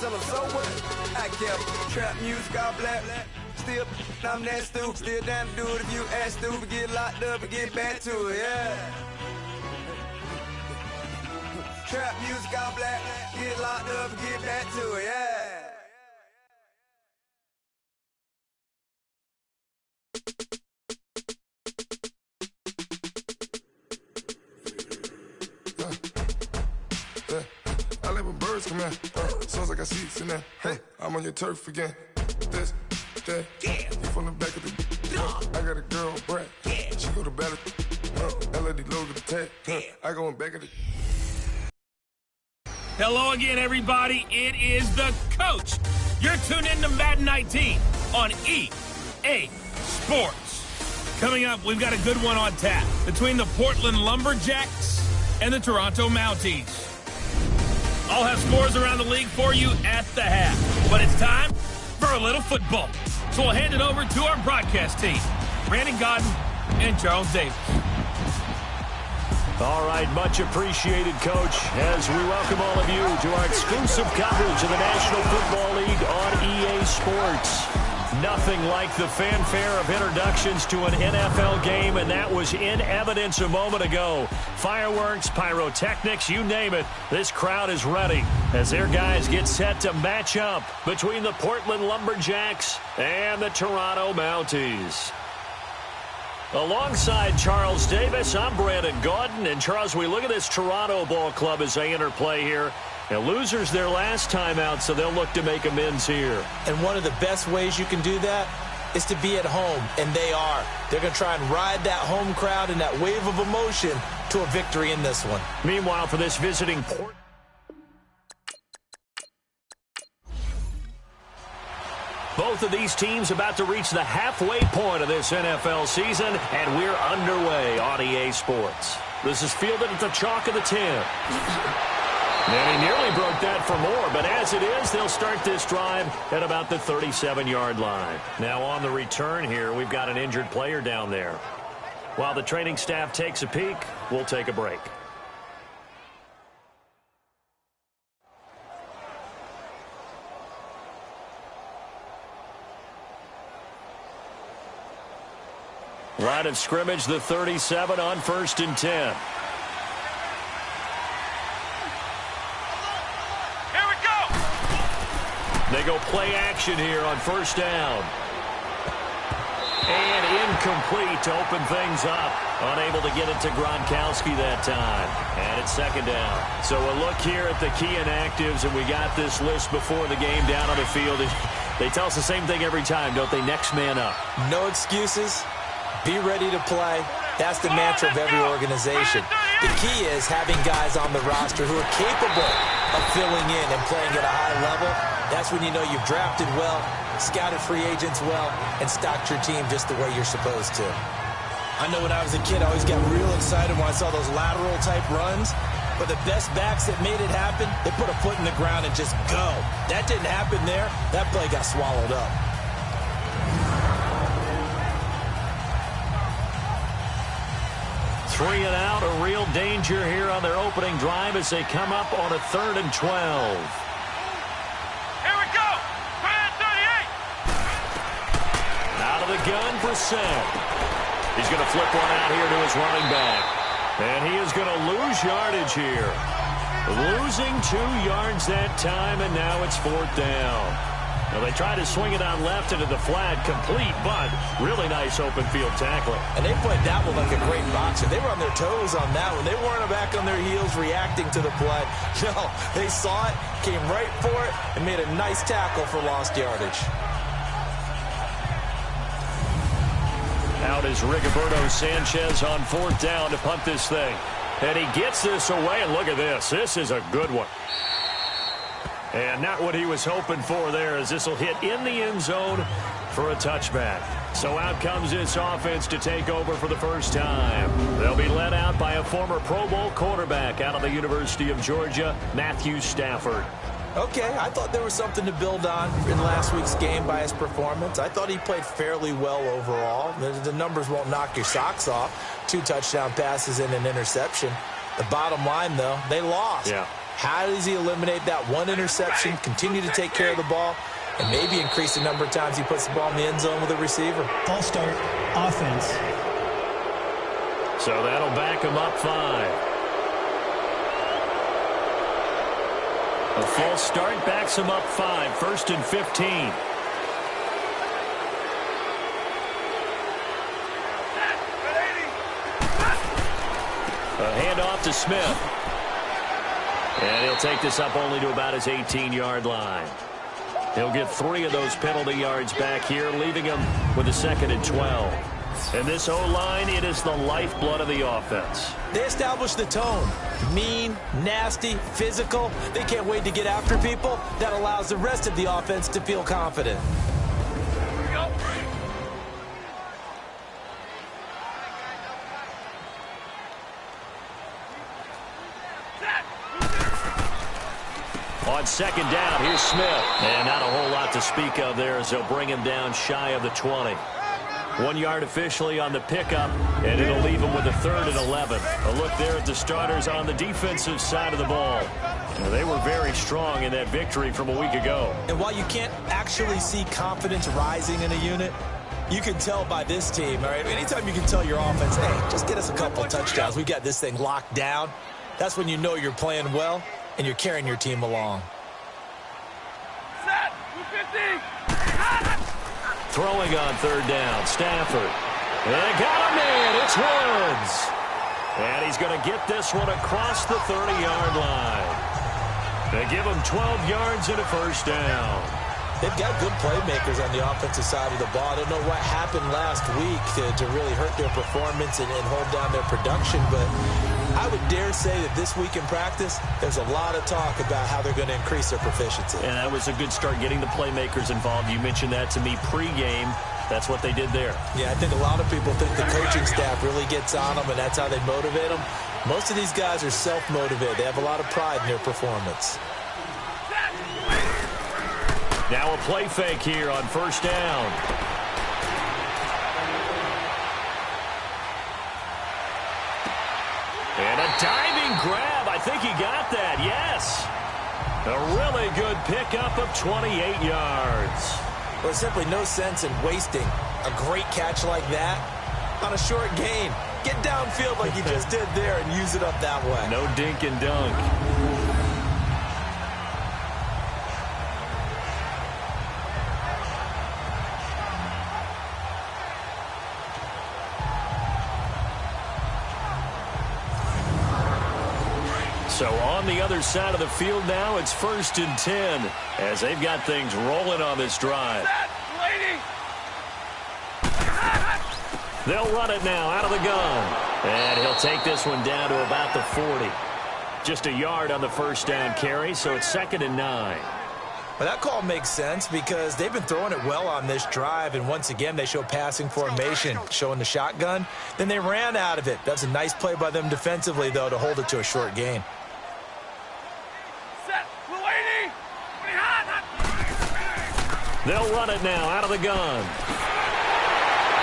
tell them so what? I kept trap music all black. Still, I'm that stupid. Still down to do it if you ask stupid. Get locked up and get back to it, yeah. Trap music all black. Get locked up and get back to it, yeah. I let my birds come in. As soon as I got seats in there, I'm on your turf again. This, that, you from the back of the. I got a girl, Brad. She go to battle. LED logo the tag. I go in back of the. Hello again, everybody. It is the coach. You're tuned in to Madden 19 on EA Sports. Coming up, we've got a good one on tap between the Portland Lumberjacks and the Toronto Mounties. I'll have scores around the league for you at the half. But it's time for a little football. So we'll hand it over to our broadcast team, Brandon Godden and Charles Davis. All right, much appreciated, Coach, as we welcome all of you to our exclusive coverage of the National Football League on EA Sports. Nothing like the fanfare of introductions to an NFL game, and that was in evidence a moment ago. Fireworks, pyrotechnics, you name it, this crowd is ready as their guys get set to match up between the Portland Lumberjacks and the Toronto Mounties. Alongside Charles Davis, I'm Brandon Gaudin. And Charles, we look at this Toronto ball club as they interplay here. And losers their last time out, so they'll look to make amends here. And one of the best ways you can do that is to be at home, and they are. They're going to try and ride that home crowd and that wave of emotion to a victory in this one. Meanwhile, for this visiting Port. Both of these teams about to reach the halfway point of this NFL season, and we're underway on EA Sports. This is fielded at the chalk of the 10. And he nearly broke that for more, but as it is, they'll start this drive at about the 37-yard line. Now on the return here, we've got an injured player down there. While the training staff takes a peek, we'll take a break. Line of scrimmage, the 37 on 1st and 10. They go play action here on 1st down. And incomplete to open things up. Unable to get it to Gronkowski that time. And it's 2nd down. So a look here at the key inactives, and we got this list before the game down on the field. They tell us the same thing every time, don't they? Next man up. No excuses. Be ready to play. That's the mantra of every organization. The key is having guys on the roster who are capable of filling in and playing at a high level. That's when you know you've drafted well, scouted free agents well, and stocked your team just the way you're supposed to. I know when I was a kid, I always got real excited when I saw those lateral-type runs. But the best backs that made it happen, they put a foot in the ground and just go. That didn't happen there. That play got swallowed up. Three and out, a real danger here on their opening drive as they come up on a 3rd and 12. Out of the gun for Seth. He's going to flip one out here to his running back. And he is going to lose yardage here. Losing 2 yards that time, and now it's 4th down. Now they try to swing it on left into the flat, complete, but really nice open field tackling. And they played that one like a great boxer. They were on their toes on that one. They weren't back on their heels reacting to the play. No, they saw it, came right for it, and made a nice tackle for lost yardage. Out is Rigoberto Sanchez on 4th down to punt this thing. And he gets this away, and look at this. This is a good one. And not what he was hoping for there, as this will hit in the end zone for a touchback. So out comes this offense to take over for the first time. They'll be led out by a former Pro Bowl quarterback out of the University of Georgia, Matthew Stafford. Okay, I thought there was something to build on in last week's game by his performance. I thought he played fairly well overall. The numbers won't knock your socks off. 2 touchdown passes and an interception. The bottom line, though, they lost. Yeah. How does he eliminate that one interception, continue to take care of the ball, and maybe increase the number of times he puts the ball in the end zone with a receiver? False start, offense. So that'll back him up 5. A false start backs him up 5. 1st and 15. A handoff to Smith. And he'll take this up only to about his 18-yard line. He'll get 3 of those penalty yards back here, leaving him with a 2nd and 12. And this O-line, it is the lifeblood of the offense. They establish the tone. Mean, nasty, physical. They can't wait to get after people. That allows the rest of the offense to feel confident. On 2nd down, here's Smith. And not a whole lot to speak of there as they'll bring him down shy of the 20. 1 yard officially on the pickup, and it'll leave him with a 3rd and 11. A look there at the starters on the defensive side of the ball. They were very strong in that victory from a week ago. And while you can't actually see confidence rising in a unit, you can tell by this team, all right? Anytime you can tell your offense, hey, just get us a couple touchdowns. We got this thing locked down. That's when you know you're playing well and you're carrying your team along. Set, 250. Throwing on 3rd down, Stafford. And got him in. It's Woods. And he's going to get this one across the 30-yard line. They give him 12 yards and a 1st down. They've got good playmakers on the offensive side of the ball. I don't know what happened last week to really hurt their performance and hold down their production, but I would dare say that this week in practice, there's a lot of talk about how they're going to increase their proficiency. And that was a good start, getting the playmakers involved. You mentioned that to me pregame. That's what they did there. Yeah, I think a lot of people think the coaching staff really gets on them, and that's how they motivate them. Most of these guys are self-motivated. They have a lot of pride in their performance. Now a play fake here on 1st down. And a diving grab. I think he got that. Yes. A really good pickup of 28 yards. Well, there's simply no sense in wasting a great catch like that on a short gain. Get downfield like you just did there and use it up that way. No dink and dunk. So on the other side of the field now, it's 1st and 10 as they've got things rolling on this drive. They'll run it now out of the gun. And he'll take this one down to about the 40. Just a yard on the 1st down carry, so it's 2nd and 9. Well, that call makes sense because they've been throwing it well on this drive, and once again they show passing formation, showing the shotgun. Then they ran out of it. That's a nice play by them defensively, though, to hold it to a short gain. They'll run it now out of the gun.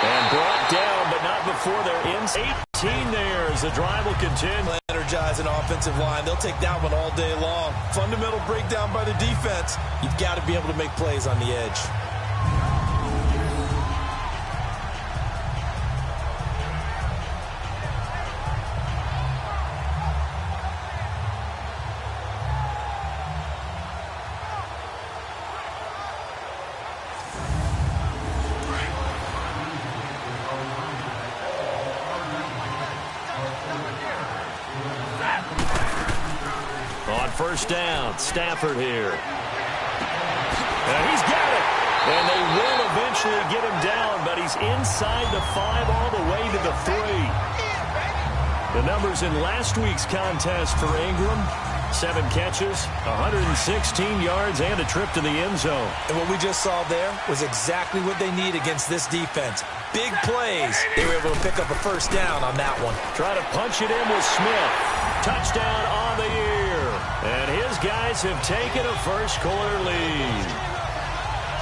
And brought down, but not before they're in. 18 there as the drive will continue. Energize an offensive line. They'll take that one all day long. Fundamental breakdown by the defense. You've got to be able to make plays on the edge. On 1st down, Stafford here. And he's got it. And they will eventually get him down, but he's inside the 5 all the way to the 3. The numbers in last week's contest for Ingram: 7 catches, 116 yards, and a trip to the end zone. And what we just saw there was exactly what they need against this defense. Big plays. They were able to pick up a 1st down on that one. Try to punch it in with Smith. Touchdown on the year. And his guys have taken a first-quarter lead.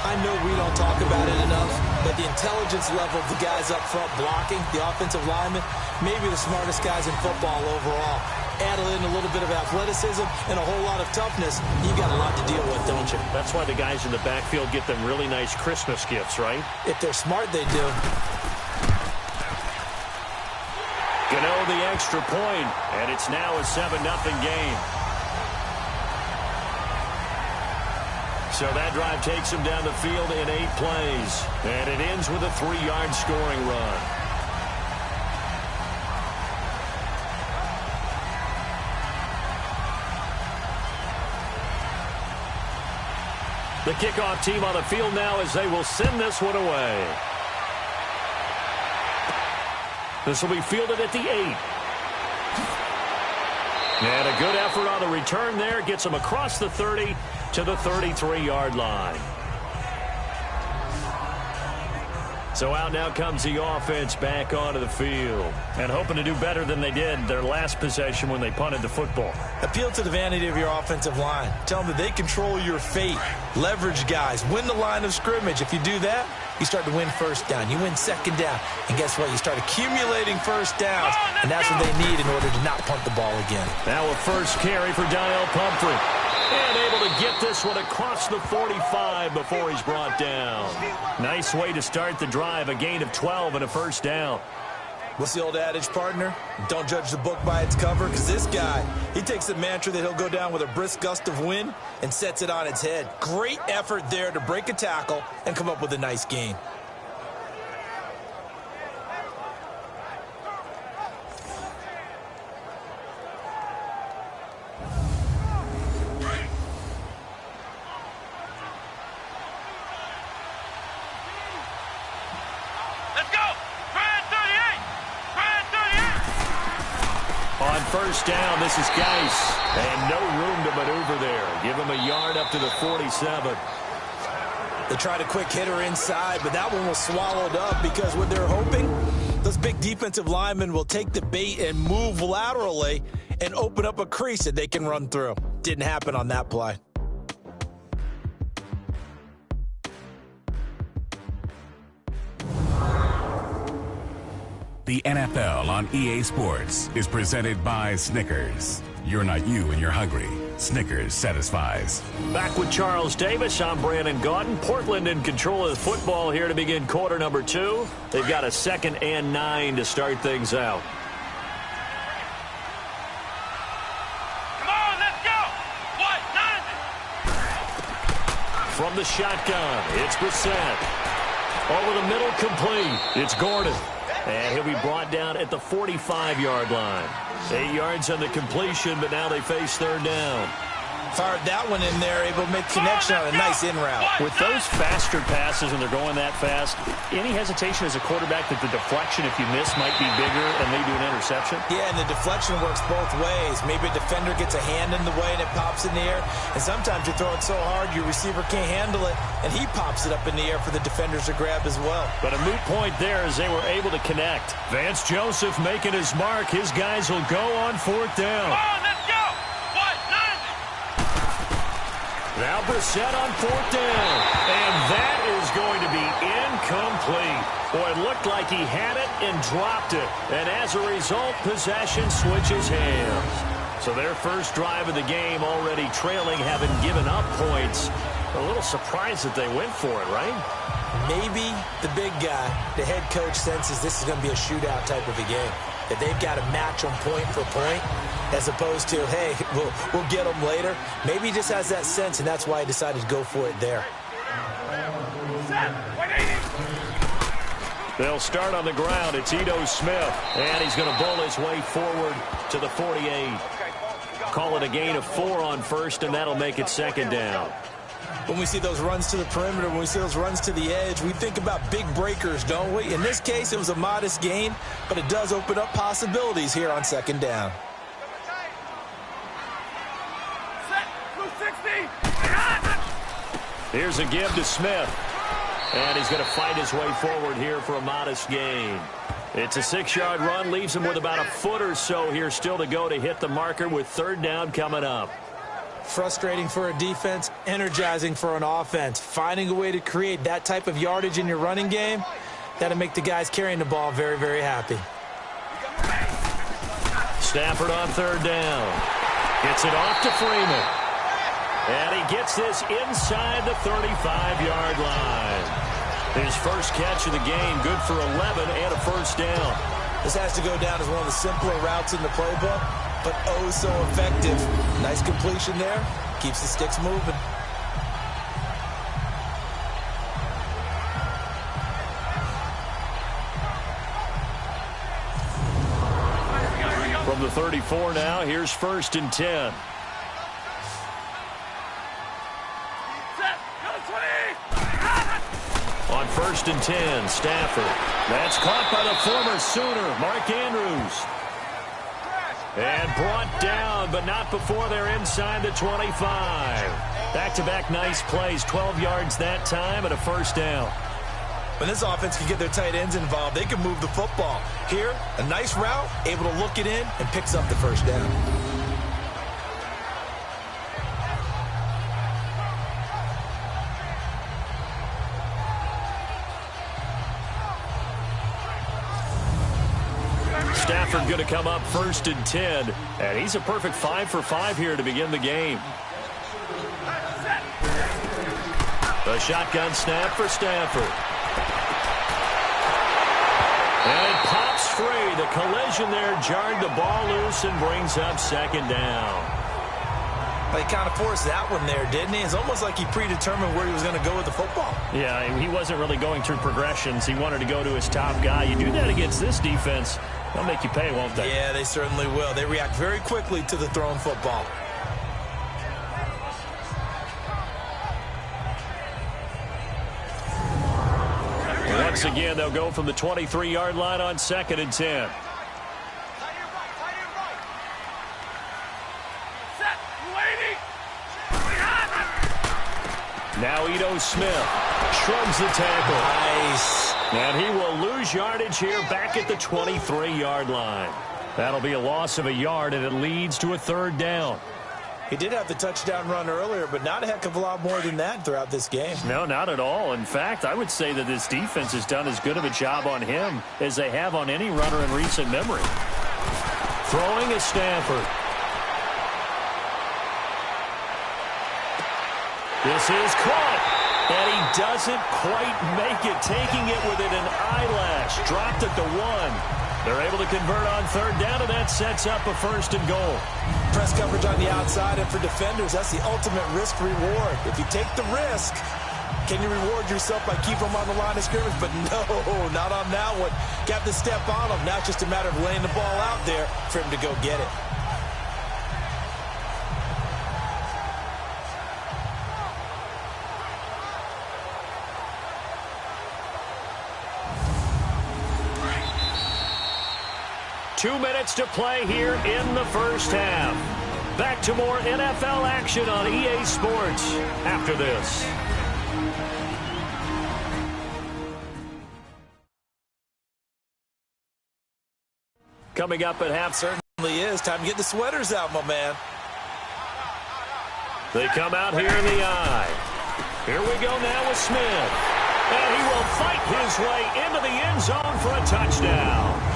I know we don't talk about it enough, but the intelligence level of the guys up front blocking, the offensive linemen, maybe the smartest guys in football overall. add in a little bit of athleticism and a whole lot of toughness, you got a lot to deal with, don't you? That's why the guys in the backfield get them really nice Christmas gifts, right? If they're smart, they do. Gano the extra point, and it's now a 7-0 game. So that drive takes him down the field in 8 plays, and it ends with a 3-yard scoring run. The kickoff team on the field now as they will send this one away. This will be fielded at the 8. And a good effort on the return there. Gets him across the 30 to the 33-yard line. So out now comes the offense back onto the field. And hoping to do better than they did their last possession when they punted the football. Appeal to the vanity of your offensive line. Tell them that they control your fate. Leverage guys. Win the line of scrimmage. If you do that, you start to win first down. You win second down. And guess what? You start accumulating first downs. And that's what they need in order to not punt the ball again. Now a first carry for Donnell Pumphrey. And able to get this one across the 45 before he's brought down. Nice way to start the drive. A gain of 12 and a first down. What's the old adage, partner? Don't judge the book by its cover, because this guy, he takes the mantra that he'll go down with a brisk gust of wind and sets it on its head. Great effort there to break a tackle and come up with a nice gain. First down, this is Geis, and no room to maneuver there. Give him a yard up to the 47. They tried a quick hitter inside, but that one was swallowed up because what they're hoping, those big defensive linemen will take the bait and move laterally and open up a crease that they can run through. Didn't happen on that play. The NFL on EA Sports is presented by Snickers. You're not you when you're hungry. Snickers satisfies. Back with Charles Davis. I'm Brandon Gaudin. Portland in control of the football here to begin quarter number 2. They've got a 2nd and 9 to start things out. Come on, let's go. What? 90. From the shotgun, it's Brissett. Over the middle, complete. It's Gordon. And he'll be brought down at the 45-yard line. 8 yards on the completion, but now they face 3rd down. Fired that one in there, able to make connection on a nice in route. With those faster passes and they're going that fast, any hesitation as a quarterback that the deflection, if you miss, might be bigger and lead to an interception? Yeah, and the deflection works both ways. Maybe a defender gets a hand in the way and it pops in the air. And sometimes you throw it so hard your receiver can't handle it, and he pops it up in the air for the defenders to grab as well. But a moot point there as they were able to connect. Vance Joseph making his mark. His guys will go on 4th down. Come on, let's go. What? 90. Now Brissett on 4th down. And that is going to be incomplete. Boy, it looked like he had it and dropped it. And as a result, possession switches hands. So their first drive of the game already trailing, having given up points. A little surprised that they went for it, right? Maybe the big guy, the head coach, senses this is going to be a shootout type of a game. That they've got to match them point for point, as opposed to, hey, we'll get them later. Maybe he just has that sense, and that's why he decided to go for it there. They'll start on the ground. It's Ito Smith, and he's going to bowl his way forward to the 48. Call it a gain of 4 on 1st, and that'll make it 2nd down. When we see those runs to the perimeter, when we see those runs to the edge, we think about big breakers, don't we? In this case, it was a modest gain, but it does open up possibilities here on 2nd down. Here's a give to Smith. And he's going to fight his way forward here for a modest gain. It's a 6-yard run, leaves him with about a foot or so here still to go to hit the marker with 3rd down coming up. Frustrating for a defense, energizing for an offense. Finding a way to create that type of yardage in your running game, that'll make the guys carrying the ball very, very happy. Stafford on third down. Gets it off to Freeman. And he gets this inside the 35-yard line. His first catch of the game, good for 11 and a first down. This has to go down as one of the simpler routes in the playbook, but oh so effective. Nice completion there. Keeps the sticks moving. From the 34 now, here's 1st and 10. On 1st and 10, Stafford. That's caught by the former Sooner, Mark Andrews. And brought down, but not before they're inside the 25. Back-to-back nice plays, 12 yards that time and a first down. When this offense can get their tight ends involved, they can move the football. Here, a nice route, able to look it in, and picks up the first down. Stafford going to come up 1st and 10, and he's a perfect 5 for 5 here to begin the game. The shotgun snap for Stafford. And it pops free. The collision there jarred the ball loose and brings up 2nd down. He kind of forced that one there, didn't he? It's almost like he predetermined where he was going to go with the football. Yeah, he wasn't really going through progressions. He wanted to go to his top guy. You do that against this defense, they'll make you pay, won't they? Yeah, they certainly will. They react very quickly to the thrown football. Once again, they'll go from the 23-yard line on 2nd and 10. Now Ito Smith shrugs the tackle. Nice. And he will lose yardage here back at the 23-yard line. That'll be a loss of a yard, and it leads to a 3rd down. He did have the touchdown run earlier, but not a heck of a lot more than that throughout this game. No, not at all. In fact, I would say that this defense has done as good of a job on him as they have on any runner in recent memory. Throwing is Stafford. This is caught, and he doesn't quite make it, taking it within an eyelash. Dropped at the 1. They're able to convert on 3rd down, and that sets up a 1st and goal. Press coverage on the outside, and for defenders, that's the ultimate risk-reward. If you take the risk, can you reward yourself by keeping them on the line of scrimmage? But no, not on that one. Got the step on him. Now it's just a matter of laying the ball out there for him to go get it. Two minutes to play here in the first half. Back to more NFL action on EA Sports after this. Coming up at half, Certainly is. Time to get the sweaters out, my man. They come out here in the eye. Here we go now with Smith. And he will fight his way into the end zone for a touchdown.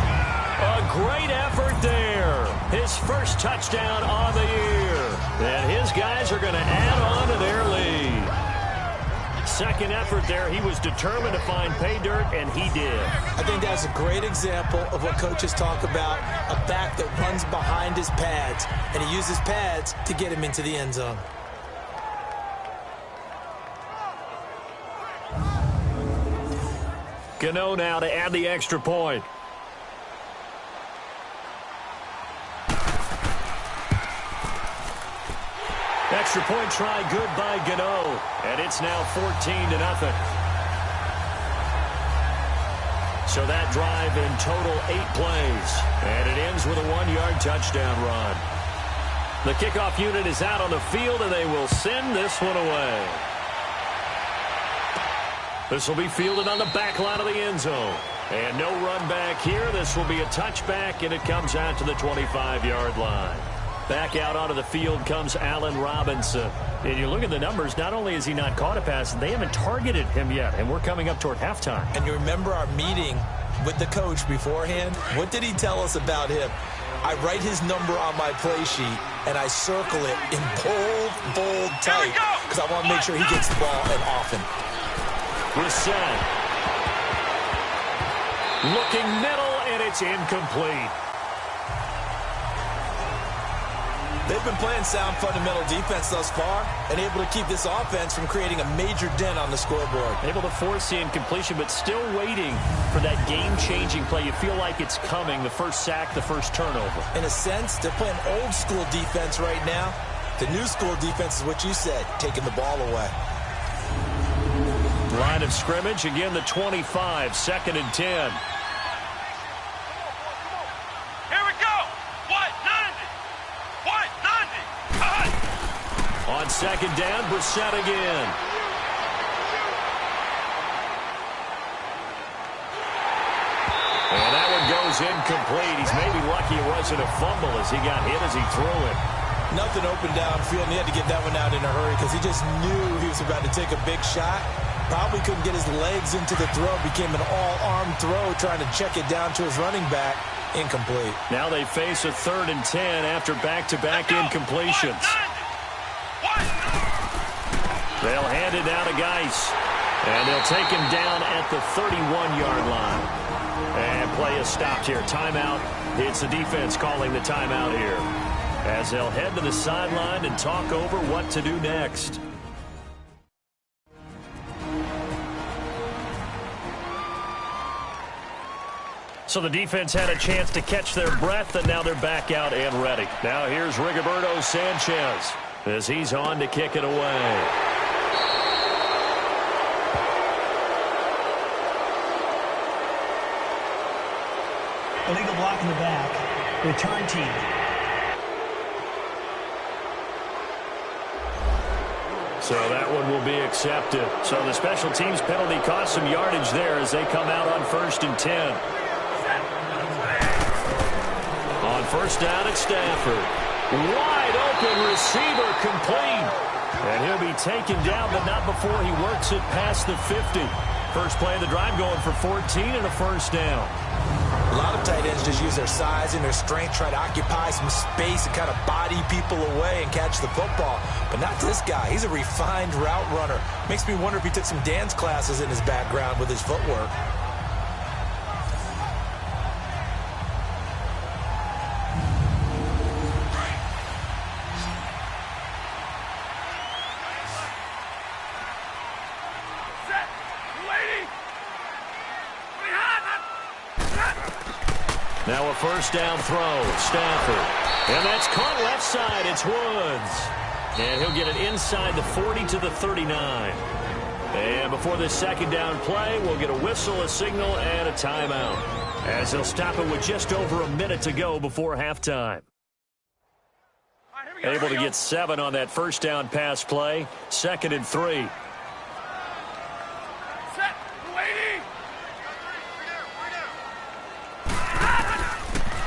A great effort there. His first touchdown on the year. And his guys are going to add on to their lead. Second effort there. He was determined to find pay dirt, and he did. I think that's a great example of what coaches talk about, a back that runs behind his pads, and he uses pads to get him into the end zone. Gano now to add the extra point. Extra point try good by Gano, and it's now 14-0. So that drive in total 8 plays, and it ends with a 1-yard touchdown run. The kickoff unit is out on the field, and they will send this one away. This will be fielded on the back line of the end zone. And no run back here. This will be a touchback, and it comes out to the 25-yard line. Back out onto the field comes Allen Robinson. And you look at the numbers, not only has he not caught a pass, they haven't targeted him yet, and we're coming up toward halftime. And you remember our meeting with the coach beforehand? What did he tell us about him? I write his number on my play sheet, and I circle it in bold type because I want to make sure he gets the ball and often. Brissett. Looking middle, and it's incomplete. They've been playing sound fundamental defense thus far and able to keep this offense from creating a major dent on the scoreboard. Able to force the incompletion, but still waiting for that game-changing play. You feel like it's coming, the first sack, the first turnover. In a sense, they're playing old-school defense right now. The new-school defense is what you said, taking the ball away. Line of scrimmage, again the 25, 2nd and 10. On 2nd down, Brissett again. And that one goes incomplete. He's maybe lucky it wasn't a fumble as he got hit as he threw it. Nothing open downfield, and he had to get that one out in a hurry because he just knew he was about to take a big shot. Probably couldn't get his legs into the throw. Became an all-arm throw trying to check it down to his running back. Incomplete. Now they face a 3rd and 10 after back-to-back incompletions. They'll hand it down to Geis. And they'll take him down at the 31-yard line. And play is stopped here. Timeout. It's the defense calling the timeout here, as they'll head to the sideline and talk over what to do next. So the defense had a chance to catch their breath, and now they're back out and ready. Now here's Rigoberto Sanchez as he's on to kick it away. Illegal block in the back. Return team. So that one will be accepted. So the special teams penalty cost some yardage there as they come out on 1st and 10. On 1st down, it's Stafford. Wide open receiver complete. And he'll be taken down, but not before he works it past the 50. First play of the drive going for 14 and a 1st down. A lot of tight ends just use their size and their strength, try to occupy some space and kind of body people away and catch the football. But not this guy. He's a refined route runner. Makes me wonder if he took some dance classes in his background with his footwork. Now a 1st down throw, Stafford. And that's caught left side, it's Woods. And he'll get it inside the 40 to the 39. And before this 2nd down play, we'll get a whistle, a signal, and a timeout, as they'll stop it with just over a minute to go before halftime. Able to get 7 on that 1st down pass play, 2nd and 3.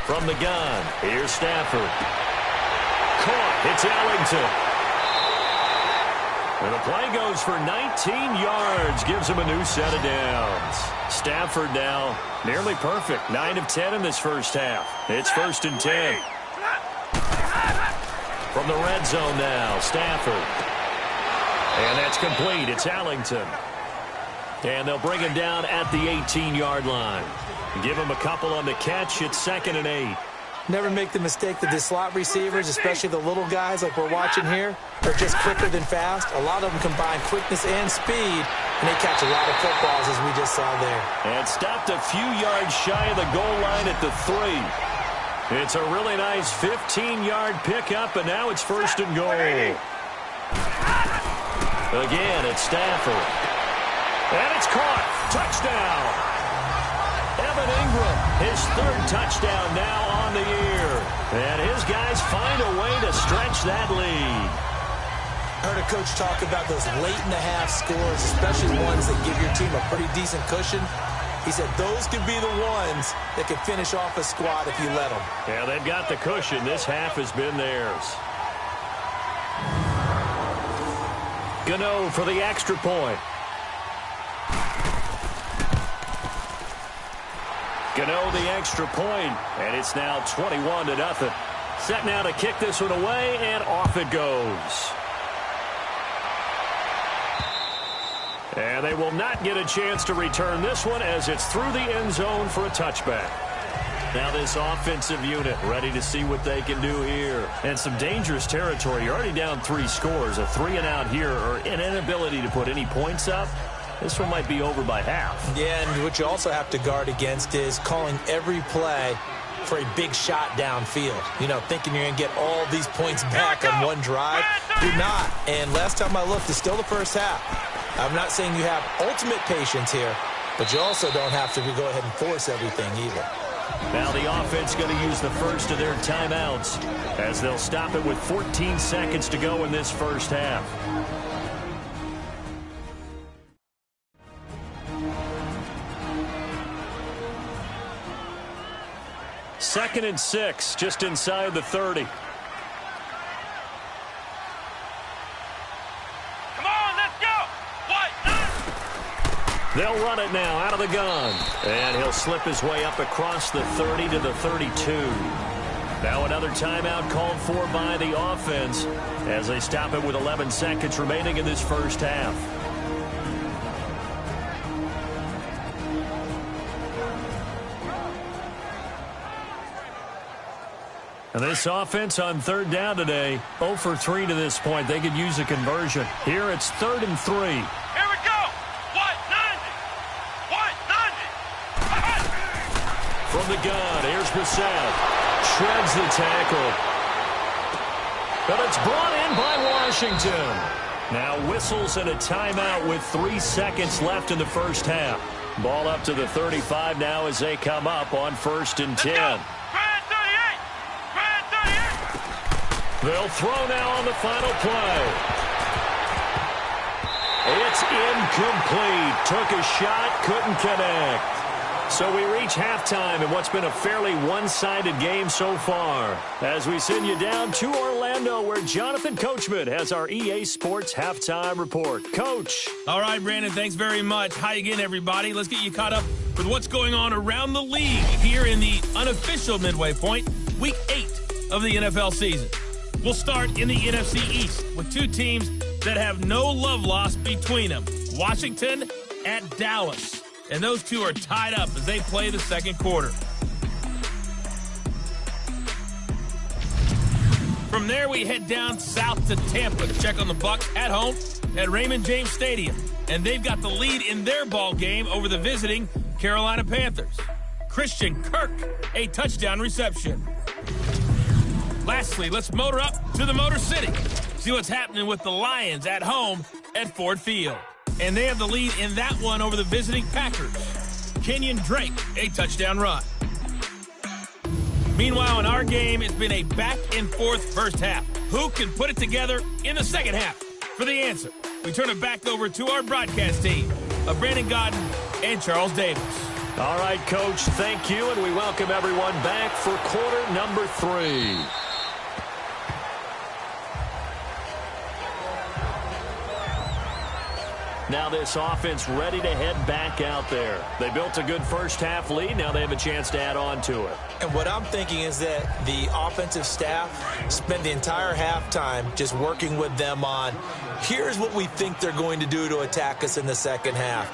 From the gun, here's Stafford. Caught, it's Ellington. And the play goes for 19 yards, gives him a new set of downs. Stafford now nearly perfect, 9 of 10 in this first half. It's 1st and 10. From the red zone now, Stafford. And that's complete, it's Ellington. And they'll bring him down at the 18-yard line. Give him a couple on the catch. It's 2nd and 8. Never make the mistake that the slot receivers, especially the little guys like we're watching here, are just quicker than fast. A lot of them combine quickness and speed, and they catch a lot of footballs, as we just saw there. And stopped a few yards shy of the goal line at the 3. It's a really nice 15-yard pickup, and now it's 1st and goal. Again, it's Stafford. And it's caught. Touchdown. Evan Ingram, his 3rd touchdown now on the year. And his guys find a way to stretch that lead. I heard a coach talk about those late-in-the-half scores, especially ones that give your team a pretty decent cushion. He said those could be the ones that could finish off a squad if you let them. Yeah, they've got the cushion. This half has been theirs. Gano for the extra point. Gano the extra point, and it's now 21-0. Set now to kick this one away, and off it goes. And they will not get a chance to return this one as it's through the end zone for a touchback. Now this offensive unit ready to see what they can do here. And some dangerous territory. You're already down 3 scores. A 3-and-out here or an inability to put any points up. This one might be over by half. Yeah, and what you also have to guard against is calling every play for a big shot downfield. You know, thinking you're going to get all these points back on one drive. You're not. And last time I looked, it's still the first half. I'm not saying you have ultimate patience here, but you also don't have to go ahead and force everything either. Now the offense going to use the first of their timeouts as they'll stop it with 14 seconds to go in this first half. Second and 6, just inside the 30. They'll run it now out of the gun. And he'll slip his way up across the 30 to the 32. Now another timeout called for by the offense as they stop it with 11 seconds remaining in this first half. And this offense on third down today, 0 for 3 to this point. They could use a conversion. Here it's 3rd and 3. From the gun, here's Brissett. Shreds the tackle. But it's brought in by Washington. Now whistles and a timeout with 3 seconds left in the first half. Ball up to the 35 now as they come up on 1st and 10. They'll throw now on the final play. It's incomplete. Took a shot, couldn't connect. So we reach halftime in what's been a fairly one-sided game so far. As we send you down to Orlando where Jonathan Coachman has our EA Sports Halftime Report. Coach. All right, Brandon, thanks very much. Hi again, everybody. Let's get you caught up with what's going on around the league here in the unofficial midway point, Week 8 of the NFL season. We'll start in the NFC East with 2 teams that have no love lost between them. Washington at Dallas. And those 2 are tied up as they play the second quarter. From there, we head down south to Tampa to check on the Bucs at home at Raymond James Stadium. And they've got the lead in their ball game over the visiting Carolina Panthers. Christian Kirk, a touchdown reception. Lastly, let's motor up to the Motor City. See what's happening with the Lions at home at Ford Field. And they have the lead in that one over the visiting Packers. Kenyon Drake, a touchdown run. Meanwhile, in our game, it's been a back-and-forth first half. Who can put it together in the second half? For the answer, we turn it back over to our broadcast team of Brandon Godden and Charles Davis. All right, Coach, thank you, and we welcome everyone back for quarter number 3. Now this offense ready to head back out there. They built a good first half lead. Now they have a chance to add on to it. And what I'm thinking is that the offensive staff spent the entire halftime just working with them on, here's what we think they're going to do to attack us in the second half.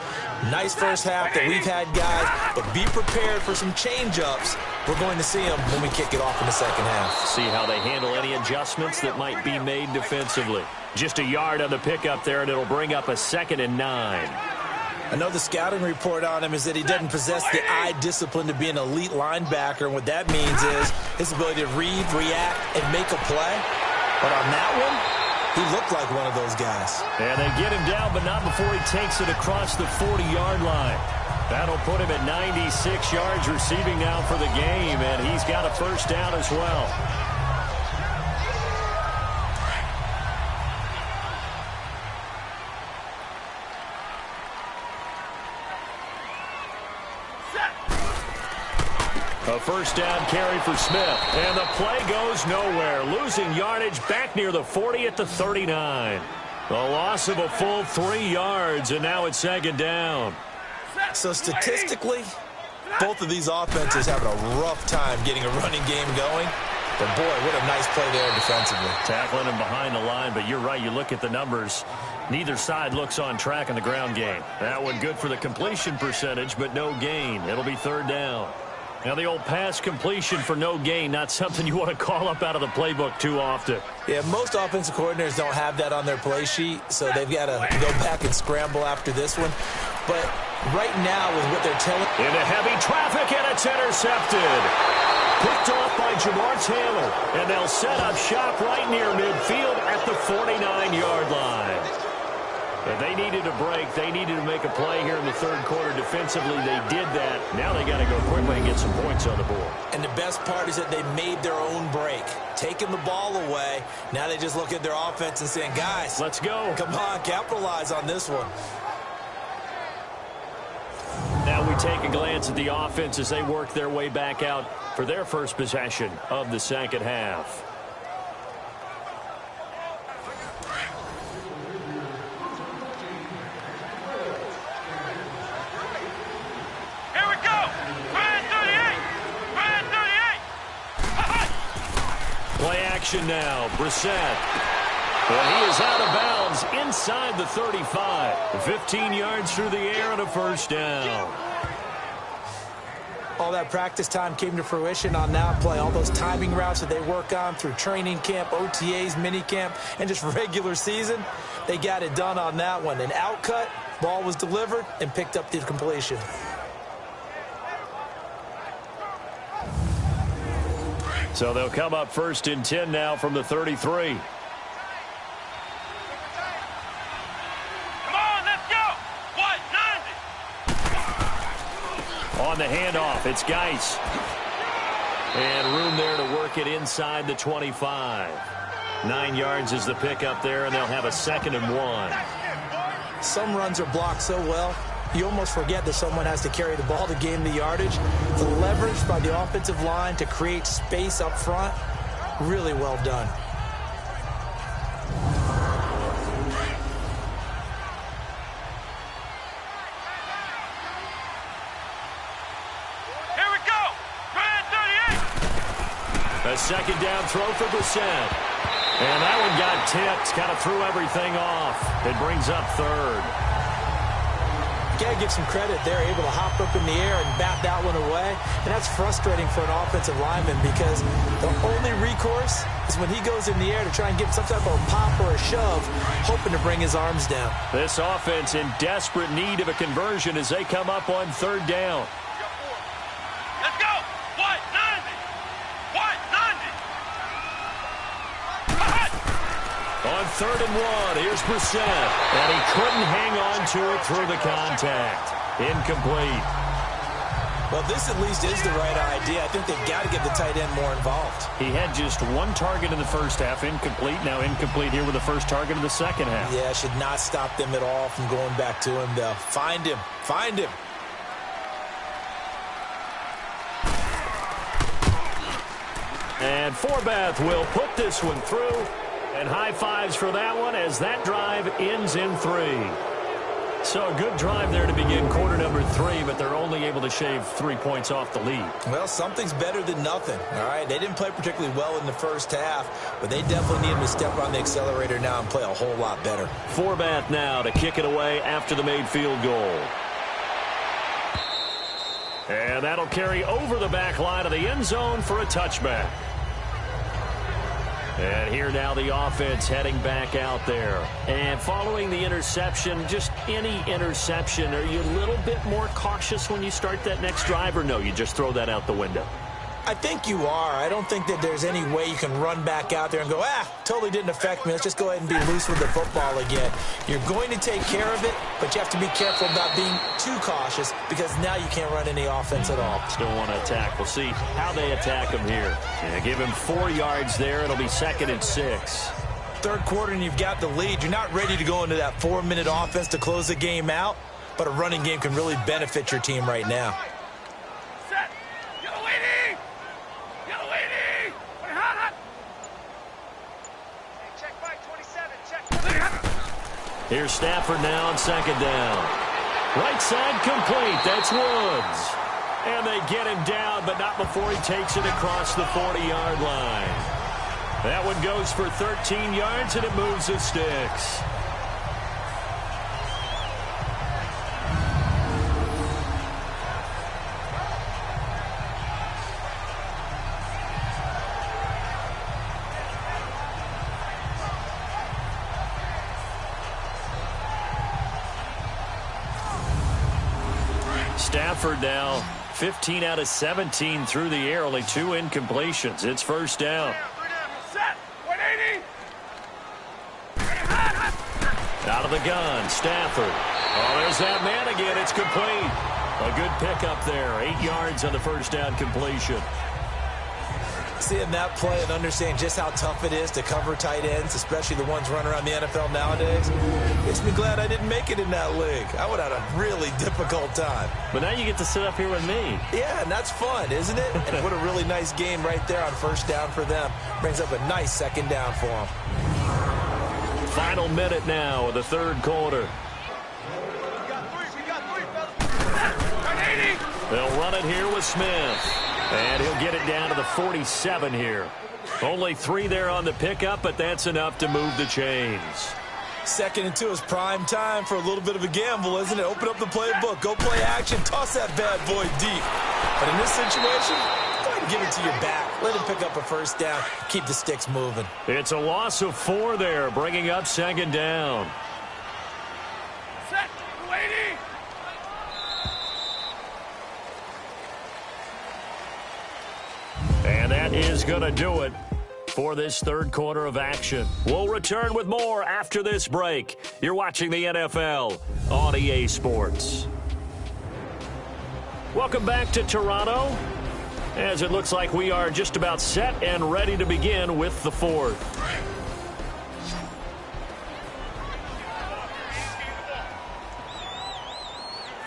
Nice first half that we've had, guys, but be prepared for some change-ups. We're going to see them when we kick it off in the second half. See how they handle any adjustments that might be made defensively. Just a yard on the pickup there, and it'll bring up a 2nd and 9. I know the scouting report on him is that he doesn't possess the eye discipline to be an elite linebacker, and what that means is his ability to read, react, and make a play. But on that one, he looked like one of those guys. And they get him down, but not before he takes it across the 40-yard line. That'll put him at 96 yards receiving now for the game, and he's got a first down as well. A first down carry for Smith. And the play goes nowhere. Losing yardage back near the 40 at the 39. A loss of a full 3 yards, and now it's 2nd down. So statistically, Both of these offenses having a rough time getting a running game going. But, boy, what a nice play there defensively. Tackling him behind the line, but you're right. You look at the numbers. Neither side looks on track in the ground game. That one good for the completion percentage, but no gain. It'll be third down. Now, the old pass completion for no gain, not something you want to call up out of the playbook too often. Yeah, most offensive coordinators don't have that on their play sheet, so they've got to go back and scramble after this one. But right now, with what they're telling... Into heavy traffic, and it's intercepted. Picked off by Jamar Taylor, and they'll set up shop right near midfield at the 49-yard line. But they needed a break. They needed to make a play here in the third quarter defensively. They did that. Now they got to go quickly and get some points on the board. And the best part is that they made their own break, taking the ball away. Now they just look at their offense and saying, guys, let's go. Come on, capitalize on this one. Now we take a glance at the offense as they work their way back out for their first possession of the second half. Play action now. Brissett. And he is out of bounds inside the 35. 15 yards through the air and a first down. All that practice time came to fruition on that play. All those timing routes that they work on through training camp, OTAs, minicamp, and just regular season, they got it done on that one. An outcut, ball was delivered, and picked up the completion. So they'll come up first and 10 now from the 33. On the handoff, it's Geis. And room there to work it inside the 25. 9 yards is the pickup there, and they'll have a 2nd and 1. Some runs are blocked so well, you almost forget that someone has to carry the ball to gain the yardage. The leverage by the offensive line to create space up front, really well done. A 2nd down throw for Brissett. And that one got tipped, kind of threw everything off. It brings up 3rd. Got to give some credit. They're able to hop up in the air and bat that one away. And that's frustrating for an offensive lineman because the only recourse is when he goes in the air to try and get some type of a pop or a shove, hoping to bring his arms down. This offense in desperate need of a conversion as they come up on 3rd down. Let's go! What? 90! What? 90! On 3rd and 1, here's Brissett. And he couldn't hang on to it through the contact. Incomplete. Well, this at least is the right idea. I think they've got to get the tight end more involved. He had just 1 target in the first half, incomplete. Now incomplete here with the first target of the second half. Yeah, should not stop them at all from going back to him, though. Find him. Find him. And Forbath will put this one through. And high fives for that one as that drive ends in 3. So a good drive there to begin quarter number 3, but they're only able to shave 3 points off the lead. Well, something's better than nothing, all right? They didn't play particularly well in the first half, but they definitely need him to step on the accelerator now and play a whole lot better. Forbath now to kick it away after the made field goal. And that'll carry over the back line of the end zone for a touchback. And here now the offense heading back out there. And following the interception, just any interception, are you a little bit more cautious when you start that next drive, or no, you just throw that out the window? I think you are. I don't think that there's any way you can run back out there and go, totally didn't affect me. Let's just go ahead and be loose with the football again. You're going to take care of it, but you have to be careful about being too cautious because now you can't run any offense at all. Still want to attack. We'll see how they attack him here. And give him 4 yards there. It'll be 2nd and 6. Third quarter and you've got the lead. You're not ready to go into that 4-minute offense to close the game out, but a running game can really benefit your team right now. Here's Stafford now on 2nd down. Right side complete. That's Woods. And they get him down, but not before he takes it across the 40-yard line. That one goes for 13 yards, and it moves the sticks. Stafford now 15 out of 17 through the air, only 2 incompletions. It's first down. Set. 180. Out of the gun, Stafford. Oh, there's that man again. It's complete. A good pickup there. 8 yards on the first down completion. Seeing that play and understanding just how tough it is to cover tight ends, especially the ones running around the NFL nowadays, makes me glad I didn't make it in that league. I would have had a really difficult time. But now you get to sit up here with me. Yeah, and that's fun, isn't it? And what a really nice game right there on first down for them. Brings up a nice second down for them. Final minute now of the third quarter. We got three, fellas. 180. They'll run it here with Smith. And he'll get it down to the 47 here. Only 3 there on the pickup, but that's enough to move the chains. 2nd and 2 is prime time for a little bit of a gamble, isn't it? Open up the playbook, go play action, toss that bad boy deep. But in this situation, go ahead and give it to your back. Let him pick up a first down, keep the sticks moving. It's a loss of 4 there, bringing up second down. Set. 280. And that is going to do it for this third quarter of action. We'll return with more after this break. You're watching the NFL on EA Sports. Welcome back to Toronto, as it looks like we are just about set and ready to begin with the fourth.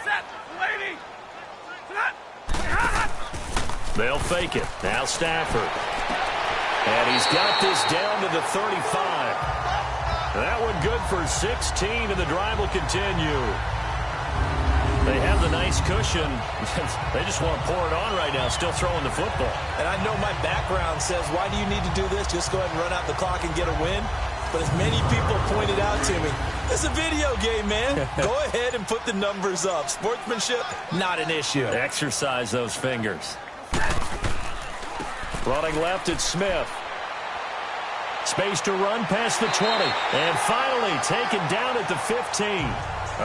Set. 280. Set. They'll fake it. Now Stafford. And he's got this down to the 35. That one good for 16, and the drive will continue. They have the nice cushion. They just want to pour it on right now, still throwing the football. And I know my background says, why do you need to do this? Just go ahead and run out the clock and get a win. But as many people pointed out to me, it's a video game, man. Go ahead and put the numbers up. Sportsmanship, not an issue. Exercise those fingers. Running left, it's Smith. Space to run past the 20. And finally taken down at the 15.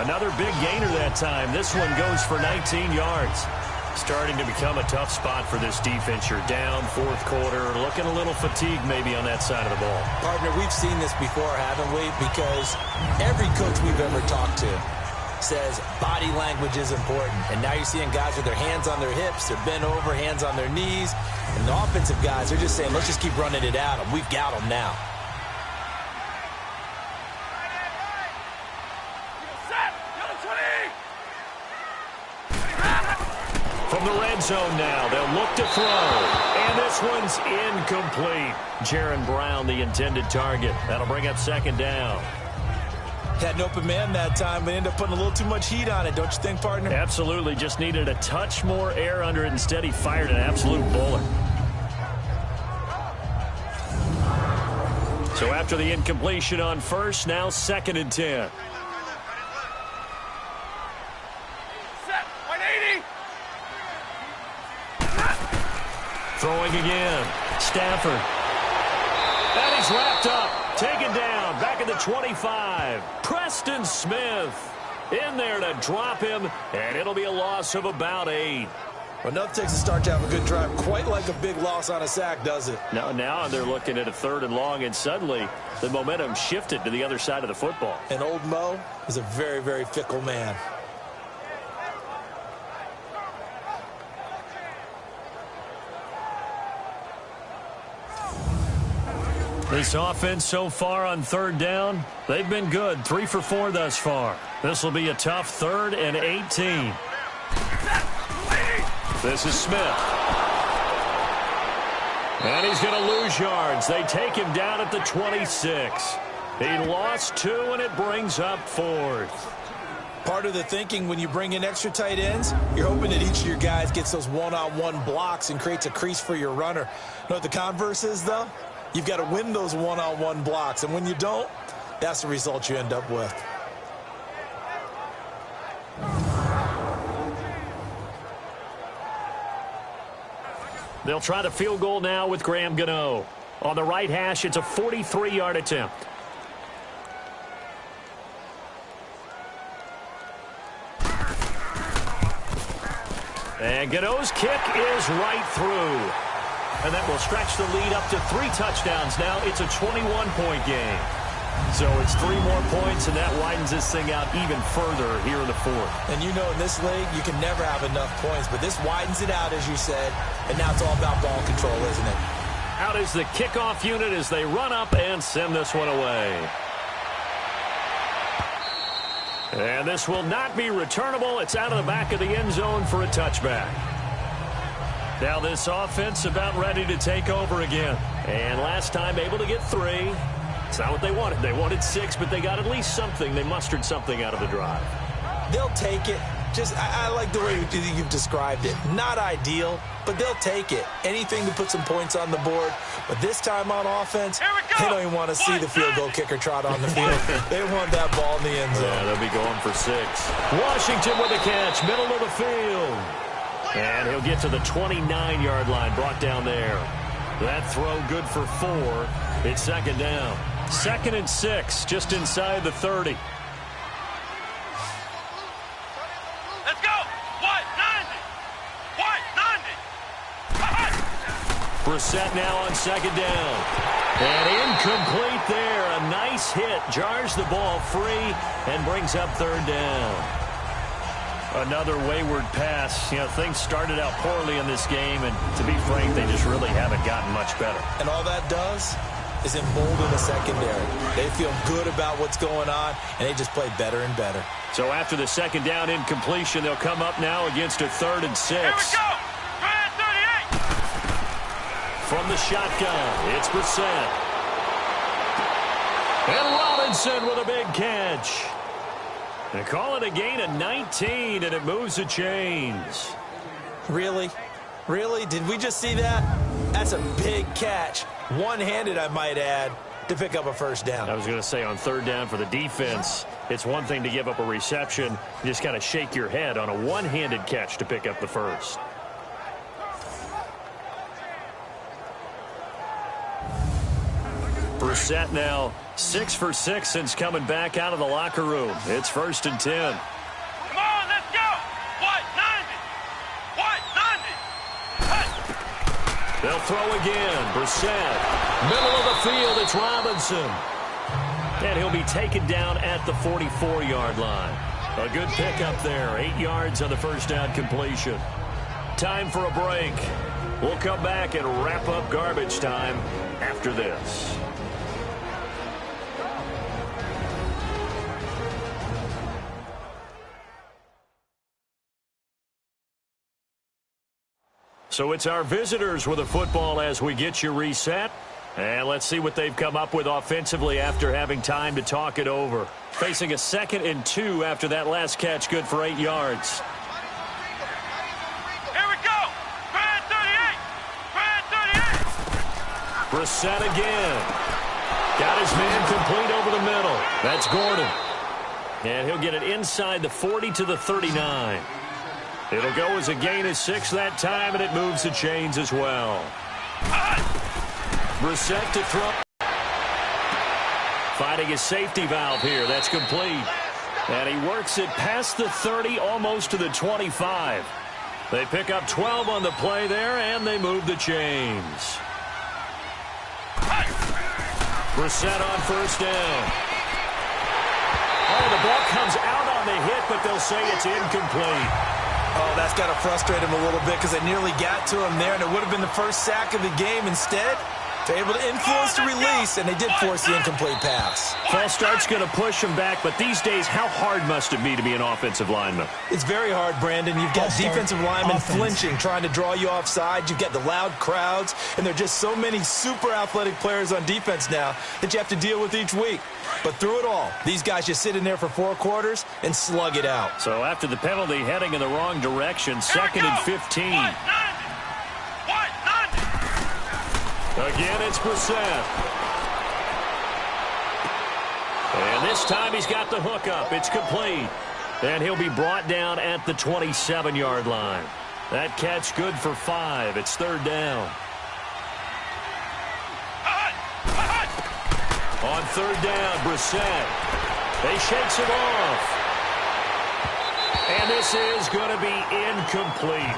Another big gainer that time. This one goes for 19 yards. Starting to become a tough spot for this defense. You're down fourth quarter. Looking a little fatigued maybe on that side of the ball. Partner, we've seen this before, haven't we? Because every coach we've ever talked to says body language is important. And now you're seeing guys with their hands on their hips, they're bent over, hands on their knees. And the offensive guys, they're just saying, let's just keep running it at them. We've got them now. Set. 20. From the red zone now, they'll look to throw. And this one's incomplete. Jaron Brown, the intended target. That'll bring up second down. Had an open man that time, but ended up putting a little too much heat on it, don't you think, partner? Absolutely. Just needed a touch more air under it. Instead, he fired an absolute bullet. So after the incompletion on first, now 2nd and 10. Set. 180. Throwing again. Stafford. And he's wrapped up. Taken down. Back at the 25. Preston Smith in there to drop him. And it'll be a loss of about 8. Well, enough takes a start to have a good drive. Quite like a big loss on a sack, does it? Now they're looking at a 3rd and long, and suddenly the momentum shifted to the other side of the football. And old Mo is a very, very fickle man. This offense so far on 3rd down, they've been good. 3 for 4 thus far. This will be a tough 3rd and 18. This is Smith. And he's going to lose yards. They take him down at the 26. He lost 2, and it brings up 4th. Part of the thinking when you bring in extra tight ends, you're hoping that each of your guys gets those one-on-one blocks and creates a crease for your runner. You know what the converse is, though? You've got to win those one-on-one blocks, and when you don't, that's the result you end up with. They'll try the field goal now with Graham Gano. On the right hash, it's a 43-yard attempt. And Gano's kick is right through. And that will stretch the lead up to 3 touchdowns now. It's a 21-point game. So it's 3 more points, and that widens this thing out even further here in the 4th. And you know in this league, you can never have enough points, but this widens it out, as you said, and now it's all about ball control, isn't it? Out is the kickoff unit as they run up and send this one away. And this will not be returnable. It's out of the back of the end zone for a touchback. Now this offense about ready to take over again. And last time able to get 3. It's not what they wanted. They wanted 6, but they got at least something. They mustered something out of the drive. They'll take it. I like the way you've described it. Not ideal, but they'll take it. Anything to put some points on the board. But this time on offense, they don't even want to see the field goal kicker trot on the field. They want that ball in the end zone. Yeah, they'll be going for 6. Washington with a catch, middle of the field. And he'll get to the 29-yard line, brought down there. That throw good for 4. It's second down. 2nd and 6, just inside the 30. Let's go! What? 90! What? 90! Brissett now on 2nd down. And incomplete there. A nice hit. Jars the ball free and brings up 3rd down. Another wayward pass. You know, things started out poorly in this game, and to be frank, they just really haven't gotten much better. And all that does is embolden the secondary. They feel good about what's going on, and they just play better and better. So after the 2nd down incompletion, they'll come up now against a 3rd and 6. Here we go! Grand 38! From the shotgun, it's Brissett. And Robinson with a big catch. They call it a gain of 19, and it moves the chains. Really? Really? Did we just see that? That's a big catch. One-handed, I might add, to pick up a 1st down. I was going to say on 3rd down for the defense, it's one thing to give up a reception. You just kind of shake your head on a one-handed catch to pick up the 1st. Brissett now 6 for 6 since coming back out of the locker room. It's 1st and 10. Come on, let's go! What? 90! What? 90! Hey! They'll throw again. Brissett. Middle of the field, it's Robinson. And he'll be taken down at the 44-yard line. A good pickup there. 8 yards on the 1st down completion. Time for a break. We'll come back and wrap up garbage time after this. So it's our visitors with the football as we get you reset. And let's see what they've come up with offensively after having time to talk it over. Facing a 2nd and 2 after that last catch, good for 8 yards. Here we go! Grand 38! Grand 38! Brissett again. Got his man complete over the middle. That's Gordon. And he'll get it inside the 40 to the 39. It'll go as a gain of 6 that time, and it moves the chains as well. Brissett to throw. Finding his safety valve here. That's complete. And he works it past the 30, almost to the 25. They pick up 12 on the play there, and they move the chains. Brissett on 1st down. Oh, the ball comes out on the hit, but they'll say it's incomplete. Oh, that's got to frustrate him a little bit because they nearly got to him there, and it would have been the 1st sack of the game. Instead, They're able to influence the release, and they did force the incomplete pass. False start's going to push him back, but these days, how hard must it be to be an offensive lineman? It's very hard, Brandon. You've got defensive linemen flinching, trying to draw you offside. You've got the loud crowds, and there are just so many super athletic players on defense now that you have to deal with each week. But through it all, these guys just sit in there for 4 quarters and slug it out. So after the penalty, heading in the wrong direction, 2nd and 15. Again, it's Brissett. And this time he's got the hook up. It's complete. And he'll be brought down at the 27-yard line. That catch good for 5. It's 3rd down. On 3rd down, Brissett. He shakes it off. And this is going to be incomplete.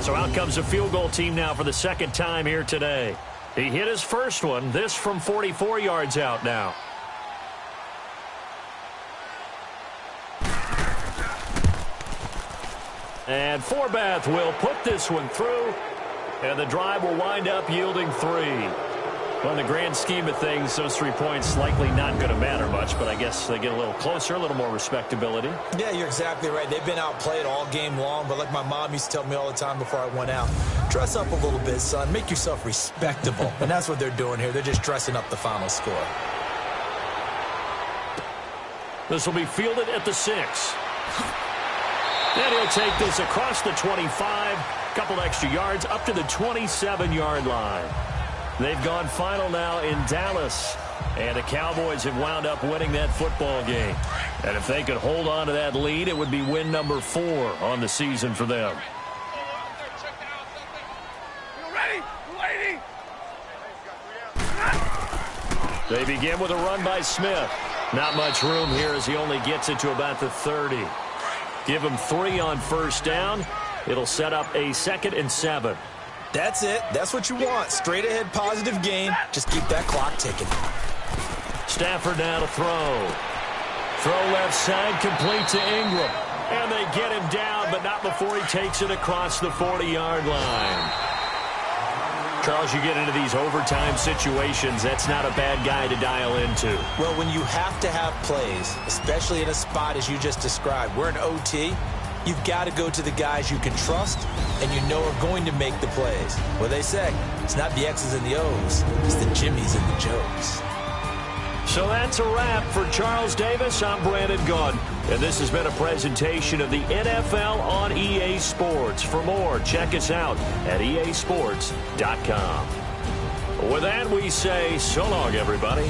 So out comes a field goal team now for the 2nd time here today. He hit his first one, this from 44 yards out now. And Forbath will put this one through, and the drive will wind up yielding 3. Well, in the grand scheme of things, those 3 points likely not going to matter much, but I guess they get a little closer, a little more respectability. Yeah, you're exactly right. They've been outplayed all game long, but like my mom used to tell me all the time before I went out, dress up a little bit, son. Make yourself respectable. And that's what they're doing here. They're just dressing up the final score. This will be fielded at the 6. And he'll take this across the 25, couple extra yards, up to the 27-yard line. They've gone final now in Dallas, and the Cowboys have wound up winning that football game. And if they could hold on to that lead, it would be win number 4 on the season for them. They begin with a run by Smith. Not much room here as he only gets it to about the 30. Give him 3 on 1st down. It'll set up a 2nd and 7. That's it. That's what you want. Straight ahead positive gain. Just keep that clock ticking. Stafford now to throw. Throw left side, complete to Ingram. And they get him down, but not before he takes it across the 40-yard line. Charles, you get into these overtime situations, that's not a bad guy to dial into. Well, when you have to have plays, especially in a spot as you just described, we're in OT, you've got to go to the guys you can trust and you know are going to make the plays. Well, they say it's not the X's and the O's, it's the Jimmies and the Joes. So that's a wrap for Charles Davis. I'm Brandon Gaudin, and this has been a presentation of the NFL on EA Sports. For more, check us out at easports.com. With that, we say so long, everybody.